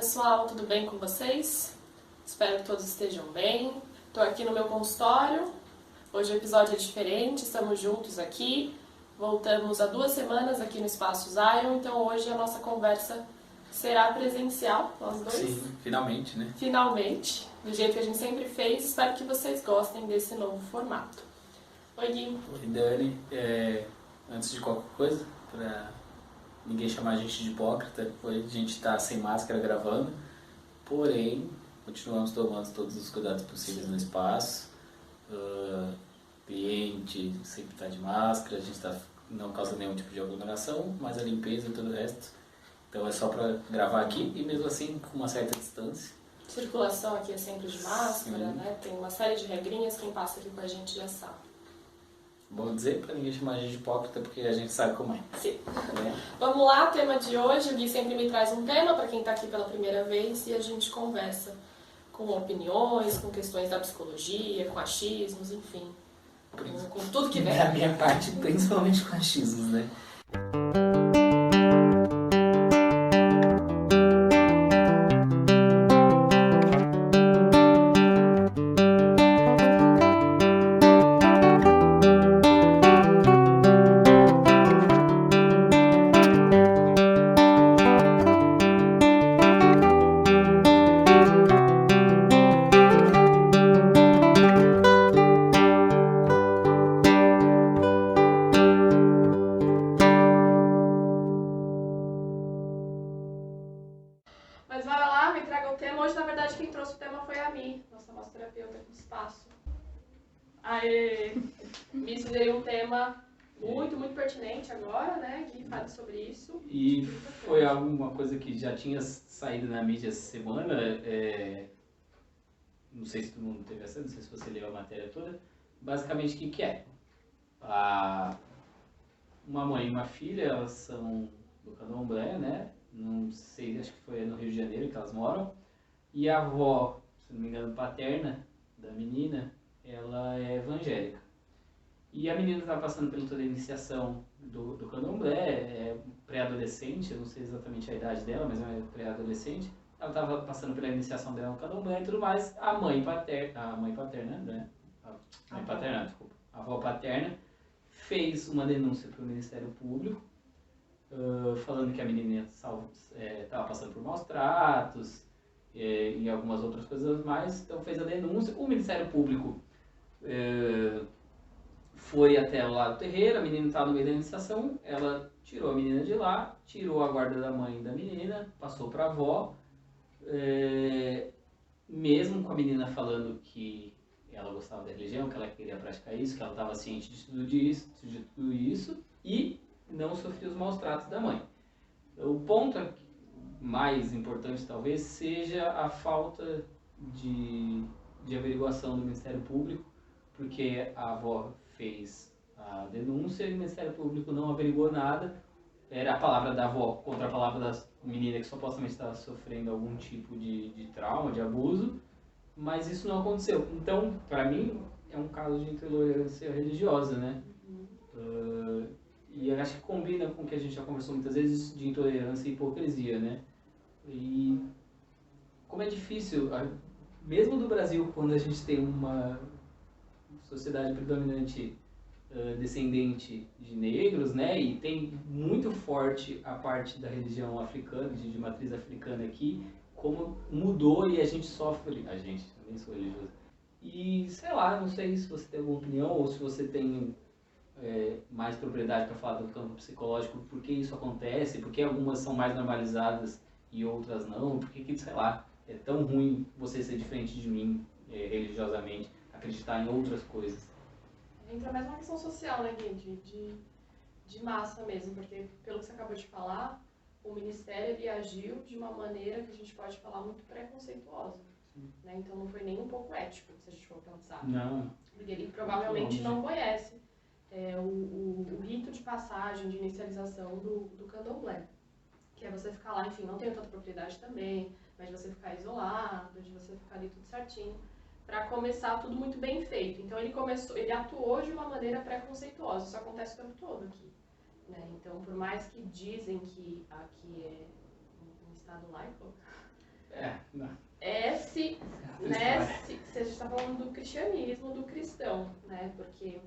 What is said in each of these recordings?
pessoal, tudo bem com vocês? Espero que todos estejam bem. Estou aqui no meu consultório. Hoje o episódio é diferente, estamos juntos aqui. Voltamos há 2 semanas aqui no Espaço Zion, então hoje a nossa conversa será presencial, nós dois. Sim, finalmente, né? Finalmente, do jeito que a gente sempre fez. Espero que vocês gostem desse novo formato. Oi, Gui. Oi, Dani. Antes de qualquer coisa, para ninguém chamar a gente de hipócrita, a gente está sem máscara gravando, porém, continuamos tomando todos os cuidados possíveis no espaço. Cliente sempre está de máscara, a gente não causa nenhum tipo de aglomeração, mas a limpeza e todo o resto. Então é só para gravar aqui e mesmo assim com uma certa distância. Circulação aqui é sempre de máscara, Sim. né? Tem uma série de regrinhas, quem passa aqui com a gente já sabe. Bom dizer para ninguém chamar a gente de hipócrita, porque a gente sabe como é. Sim. Né? Vamos lá, tema de hoje. O Gui sempre me traz um tema para quem está aqui pela primeira vez e a gente conversa com opiniões, com questões da psicologia, com achismos, enfim, com tudo que vem. Da minha parte, principalmente com achismos, né? Mas bora lá, me traga o tema. Hoje, na verdade, quem trouxe o tema foi a Mi, nossa massoterapeuta aqui do espaço. Aê! Mi sugeriu um tema muito pertinente agora, né? Gui, fale sobre isso. E foi alguma coisa que já tinha saído na mídia essa semana, não sei se todo mundo teve acesso, não sei se você leu a matéria toda. Basicamente, o que é? Uma mãe e uma filha, elas são do Candomblé, né? Não sei, acho que foi no Rio de Janeiro que elas moram. E a avó, se não me engano, paterna da menina, ela é evangélica. E a menina estava passando pela toda a iniciação do Candomblé, é pré-adolescente, eu não sei exatamente a idade dela, mas é pré-adolescente. Ela estava passando pela iniciação dela no Candomblé e tudo mais. A mãe paterna, né? Desculpa. A avó paterna fez uma denúncia para o Ministério Público, falando que a menina estava passando por maus tratos e algumas outras coisas mais. Então fez a denúncia. O Ministério Público foi até lá do terreiro, a menina estava no meio da iniciação, ela tirou a menina de lá, tirou a guarda da mãe da menina, passou para a avó, mesmo com a menina falando que ela gostava da religião, que ela queria praticar isso, que ela estava ciente de tudo isso, e não sofria os maus tratos da mãe. O ponto mais importante talvez seja a falta de averiguação do Ministério Público, porque a avó fez a denúncia e o Ministério Público não averiguou nada. Era a palavra da avó contra a palavra da menina que supostamente estava sofrendo algum tipo de trauma, de abuso, mas isso não aconteceu. Então, para mim, é um caso de intolerância religiosa, né? E eu acho que combina com o que a gente já conversou muitas vezes de intolerância e hipocrisia, né? E como é difícil, mesmo no Brasil, quando a gente tem uma sociedade predominante descendente de negros, né? E tem muito forte a parte da religião africana, de matriz africana aqui, como mudou e a gente sofre, eu nem sou religioso. E sei lá, não sei se você tem alguma opinião ou se você tem mais propriedade para falar do campo psicológico, por que isso acontece, por que algumas são mais normalizadas e outras não, por que, sei lá, é tão ruim você ser diferente de mim religiosamente, acreditar em outras coisas. Entra mais uma questão social, né, Gui? De massa mesmo, porque pelo que você acabou de falar, o Ministério ele agiu de uma maneira que a gente pode falar muito preconceituosa. Né? Então não foi nem um pouco ético, se a gente for pensar. Não. Porque ele provavelmente não conhece o rito de passagem, de inicialização do Candomblé. Que é você ficar lá, enfim, não tenho tanta propriedade também, mas de você ficar isolado, de você ficar ali tudo certinho, para começar tudo muito bem feito. Então ele atuou de uma maneira preconceituosa, isso acontece o tempo todo aqui. Né? Então, por mais que dizem que aqui é um Estado laico, Não. Se a gente está falando do cristianismo, do cristão, né? Porque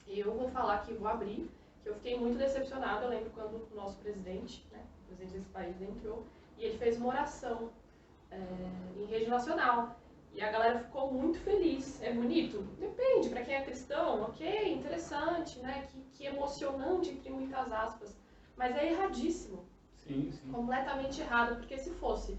eu vou falar aqui, vou abrir, que eu fiquei muito decepcionada. Eu lembro quando o nosso presidente, né, o presidente desse país entrou, e ele fez uma oração em rede nacional. E a galera ficou muito feliz. É bonito? Depende, para quem é cristão, ok, interessante, né? Que emocionante, entre muitas aspas. Mas é erradíssimo. Sim. Completamente errado, porque se fosse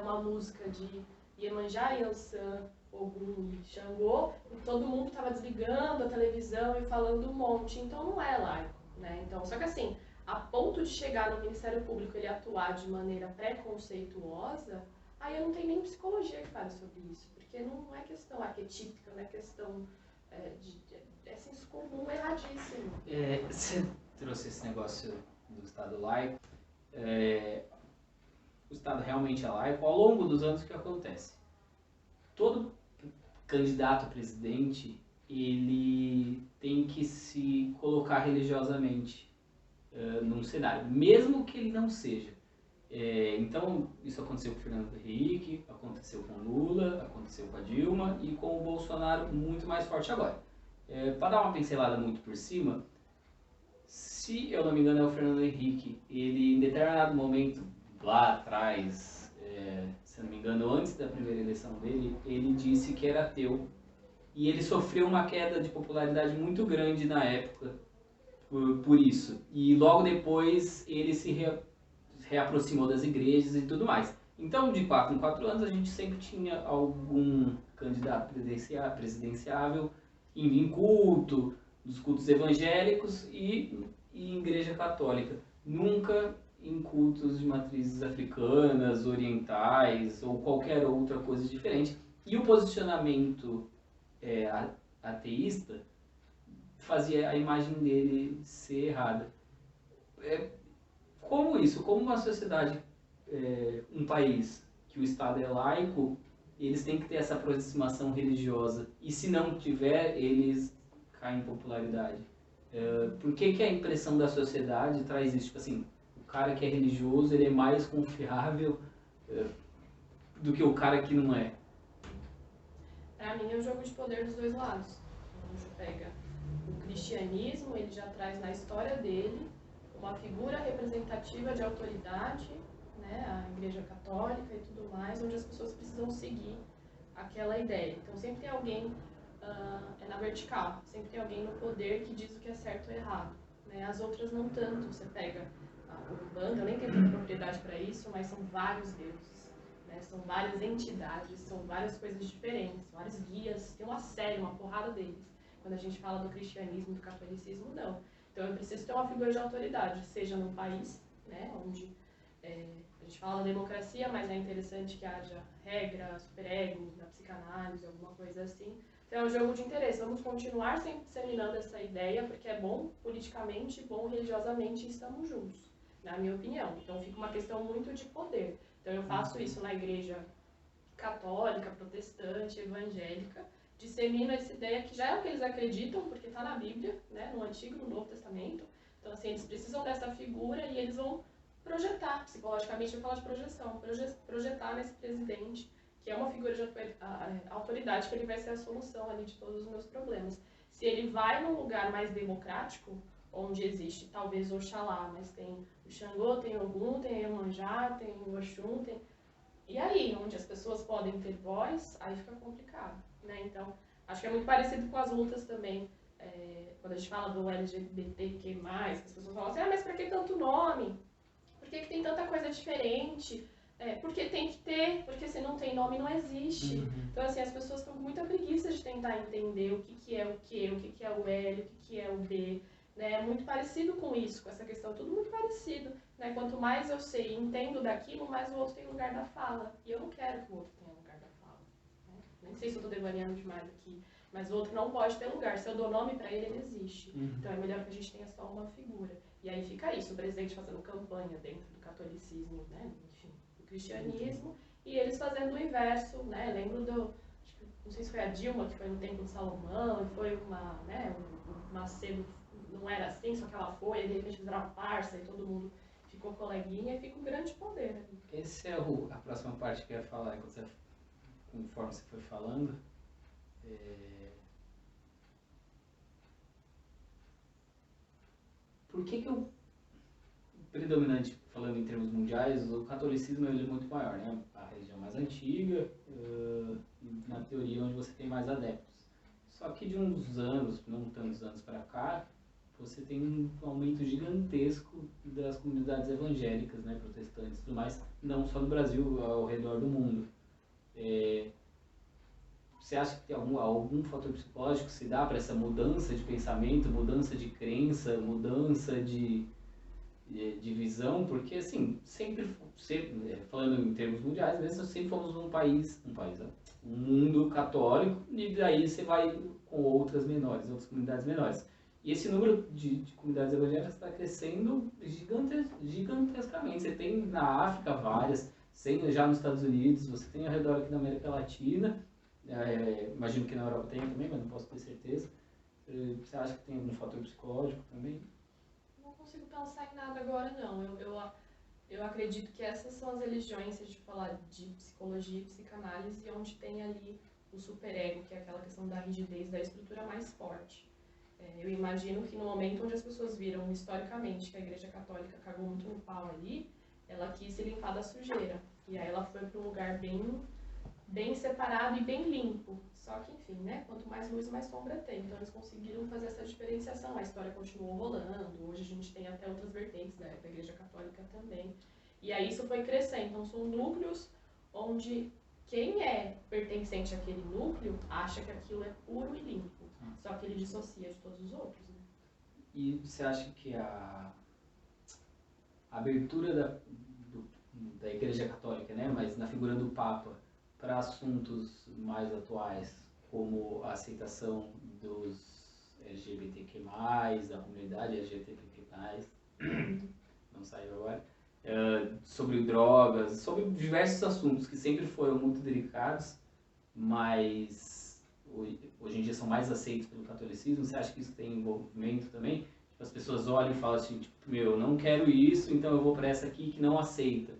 uma música de Iemanjá, Yansan, Ogum e Xangô, todo mundo estava desligando a televisão e falando um monte, então não é laico, né? Então, só que assim, a ponto de chegar no Ministério Público ele atuar de maneira preconceituosa, aí eu não tenho nem psicologia que fale sobre isso, porque não é questão arquetípica, não é questão é senso comum erradíssimo. Você trouxe esse negócio do Estado laico. O Estado realmente é laico. Ao longo dos anos, o que acontece? Todo candidato a presidente, ele tem que se colocar religiosamente num cenário, mesmo que ele não seja. Então, isso aconteceu com o Fernando Henrique, aconteceu com o Lula, aconteceu com a Dilma e com o Bolsonaro muito mais forte agora. Para dar uma pincelada muito por cima, se eu não me engano é o Fernando Henrique, ele em determinado momento, lá atrás, se eu não me engano antes da primeira eleição dele, ele disse que era ateu e ele sofreu uma queda de popularidade muito grande na época por isso. E logo depois ele se reaproximou das igrejas e tudo mais. Então, de 4 em 4 anos, a gente sempre tinha algum candidato presidenciável em culto, dos cultos evangélicos e em igreja católica. Nunca em cultos de matrizes africanas, orientais ou qualquer outra coisa diferente. E o posicionamento ateísta fazia a imagem dele ser errada. Como isso? Como uma sociedade, um país que o Estado é laico, eles têm que ter essa aproximação religiosa. E se não tiver, eles caem em popularidade. Por que a impressão da sociedade traz isso? Tipo assim, o cara que é religioso, ele é mais confiável do que o cara que não é. Para mim é um jogo de poder dos dois lados. Então, você pega o cristianismo, ele já traz na história dele uma figura representativa de autoridade, né, a Igreja Católica e tudo mais, onde as pessoas precisam seguir aquela ideia. Então sempre tem alguém na vertical, sempre tem alguém no poder que diz o que é certo ou errado. Né? As outras não tanto. Você pega a Umbanda, eu nem tenho tanta propriedade para isso, mas são vários deuses. Né? São várias entidades, são várias coisas diferentes, vários guias, tem uma série, uma porrada deles. Quando a gente fala do cristianismo, do catolicismo, não. Então eu preciso ter uma figura de autoridade, seja num país, né, onde a gente fala democracia, mas é interessante que haja regra, superego, na psicanálise, alguma coisa assim. Então é um jogo de interesse. Vamos continuar sempre disseminando essa ideia, porque é bom politicamente, bom religiosamente, e estamos juntos, na minha opinião. Então fica uma questão muito de poder. Então eu faço isso na igreja católica, protestante, evangélica, dissemino essa ideia que já é o que eles acreditam, porque está na Bíblia, né, no Antigo e no Novo Testamento. Então, assim, eles precisam dessa figura e eles vão projetar, psicologicamente, eu falo de projeção, projetar nesse presidente, que é uma figura de autoridade, que ele vai ser a solução ali de todos os meus problemas. Se ele vai num lugar mais democrático, onde existe talvez Oxalá, mas tem o Xangô, tem o Ogum, tem o Iemanjá, tem o Oxum, tem... E aí, onde as pessoas podem ter voz, aí fica complicado, né? Então, acho que é muito parecido com as lutas também, quando a gente fala do LGBTQ+, as pessoas falam assim, mas pra que tanto nome? Por que tem tanta coisa diferente? Porque tem que ter, porque se não tem nome não existe. Uhum. Então, assim, as pessoas estão com muita preguiça de tentar entender o que é o Q, o que é o L, o que é o B. Né? É muito parecido com isso, com essa questão, tudo muito parecido. Né? Quanto mais eu sei e entendo daquilo, mais o outro tem lugar da fala. E eu não quero que o outro tenha lugar da fala. Né? Nem sei se eu estou devaneando demais aqui, mas o outro não pode ter lugar. Se eu dou nome para ele, ele existe. Uhum. Então é melhor que a gente tenha só uma figura. E aí fica isso, o presidente fazendo campanha dentro do catolicismo, né? Enfim, do cristianismo, e eles fazendo o inverso, né? Lembro não sei se foi a Dilma que foi no Templo de Salomão, e foi o Macedo não era assim, só que ela foi, e de repente fizeram uma farsa e todo mundo ficou coleguinha e fica um grande poder ali. Essa é a próxima parte que eu ia falar, conforme você foi falando. Por que o predominante, falando em termos mundiais, o catolicismo ele é muito maior, né? A religião mais antiga, na teoria onde você tem mais adeptos. Só que de uns anos, não tantos anos para cá, você tem um aumento gigantesco das comunidades evangélicas, né, protestantes e tudo mais, não só no Brasil, ao redor do mundo. Você acha que tem algum fator psicológico que se dá para essa mudança de pensamento, mudança de crença, mudança de visão? Porque, assim, sempre falando em termos mundiais, mesmo sempre fomos um mundo católico, e daí você vai com outras comunidades menores. E esse número de comunidades evangélicas está crescendo gigantescamente. Você tem na África várias, já nos Estados Unidos, você tem ao redor aqui na América Latina, imagino que na Europa tenha também, mas não posso ter certeza. Você acha que tem algum fator psicológico também? Não consigo pensar em nada agora, não. Eu acredito que essas são as religiões, se a gente falar de psicologia e psicanálise, onde tem ali o superego, que é aquela questão da rigidez, da estrutura mais forte. Eu imagino que no momento onde as pessoas viram historicamente que a Igreja Católica cagou muito no pau ali, ela quis se limpar da sujeira. E aí ela foi para um lugar bem separado e bem limpo. Só que, enfim, né? Quanto mais luz, mais sombra tem. Então eles conseguiram fazer essa diferenciação. A história continuou rolando. Hoje a gente tem até outras vertentes da Igreja Católica também. E aí isso foi crescendo. Então são núcleos onde quem é pertencente àquele núcleo acha que aquilo é puro e limpo. Só que ele dissocia de todos os outros, né? E você acha que a abertura da Igreja Católica, né, mas na figura do Papa, para assuntos mais atuais, como a aceitação dos LGBTQ+, da comunidade LGBTQ+, não saiu agora, sobre drogas, sobre diversos assuntos que sempre foram muito delicados, mas hoje em dia são mais aceitos pelo catolicismo. Você acha que isso tem envolvimento também? Tipo, as pessoas olham e falam assim, tipo, eu não quero isso, então eu vou para essa aqui que não aceita.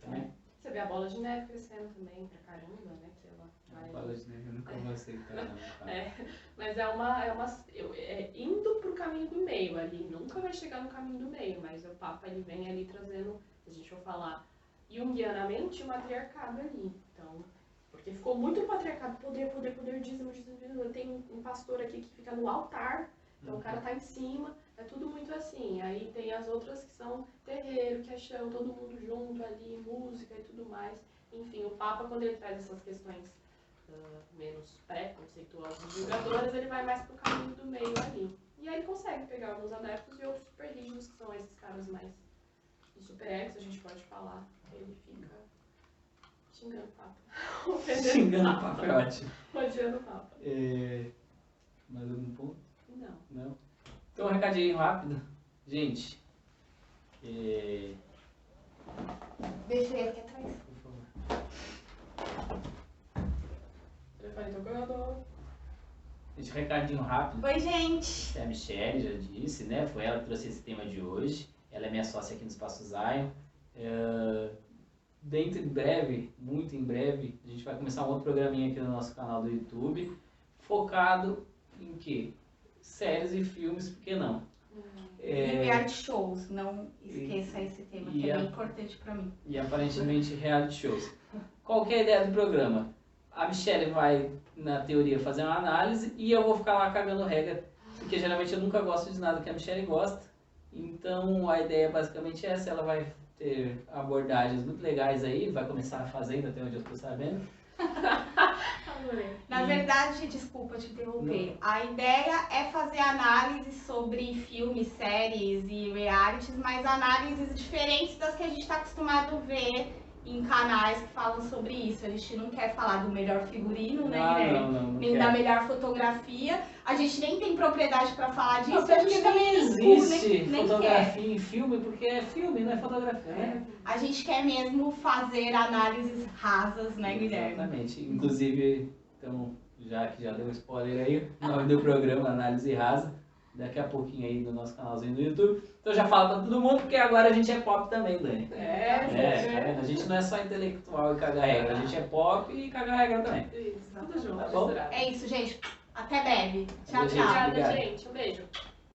Também? Você vê a bola de neve crescendo também pra caramba, né? Que ela vai... A bola de neve eu nunca vou aceitar, não, cara. Mas indo pro caminho do meio ali, nunca vai chegar no caminho do meio, mas o Papa ele vem ali trazendo, se a gente for falar junguianamente, o matriarcado ali. Então, porque ficou muito patriarcado, poder, dízimo. Tem um pastor aqui que fica no altar, então o cara tá em cima, é tudo muito assim. Aí tem as outras que são terreiro, que é chão, todo mundo junto ali, música e tudo mais. Enfim, o Papa, quando ele traz essas questões menos pré-conceituosas, julgadoras, ele vai mais pro caminho do meio ali. E aí ele consegue pegar alguns adeptos e outros super rígidos, que são esses caras mais de super egos, a gente pode falar. Ele fica xingando o Papa. Xingando o Papa é ótimo. Odiando o Papa. Mais algum ponto? Não. Então, um recadinho rápido. Gente, Deixa eu ir aqui atrás. por favor. Telefone tocando. Gente, um recadinho rápido. Oi, gente. A Michelle já disse, né? Foi ela que trouxe esse tema de hoje. Ela é minha sócia aqui no Espaço Zion. Dentro em breve, muito em breve, a gente vai começar um outro programinha aqui no nosso canal do YouTube, focado em quê? Séries e filmes, por que não? E reality shows, não esqueça esse tema, que é bem importante pra mim. E aparentemente reality shows. Qual que é a ideia do programa? A Michelle vai, na teoria, fazer uma análise e eu vou ficar lá cagando regra, porque geralmente eu nunca gosto de nada que a Michelle gosta. Então a ideia basicamente é essa, ela vai ter abordagens muito legais aí, vai começar a Fazenda, até onde eu estou sabendo. Na verdade, desculpa te interromper, a ideia é fazer análise sobre filmes, séries e realities, mas análises diferentes das que a gente está acostumado a ver em canais que falam sobre isso. A gente não quer falar do melhor figurino, né, Guilherme? Nem da melhor fotografia. A gente nem tem propriedade para falar disso. Até porque também existe nem fotografia em filme, porque é filme, não é fotografia, né? A gente quer mesmo fazer análises rasas, né, Guilherme? Exatamente. Inclusive, então, já que já deu um spoiler aí, o nome do programa Análise Rasa. daqui a pouquinho aí no nosso canalzinho do YouTube. Então já fala pra todo mundo, porque agora a gente é pop também, Dani. Tá vendo? A gente não é só intelectual e caga-regra, a gente é pop e caga-regra também. Isso, tudo junto, Tá bom? misturado. É isso, gente. Até breve. Tchau, Valeu, gente. tchau. Obrigada, Obrigado. gente. Um beijo.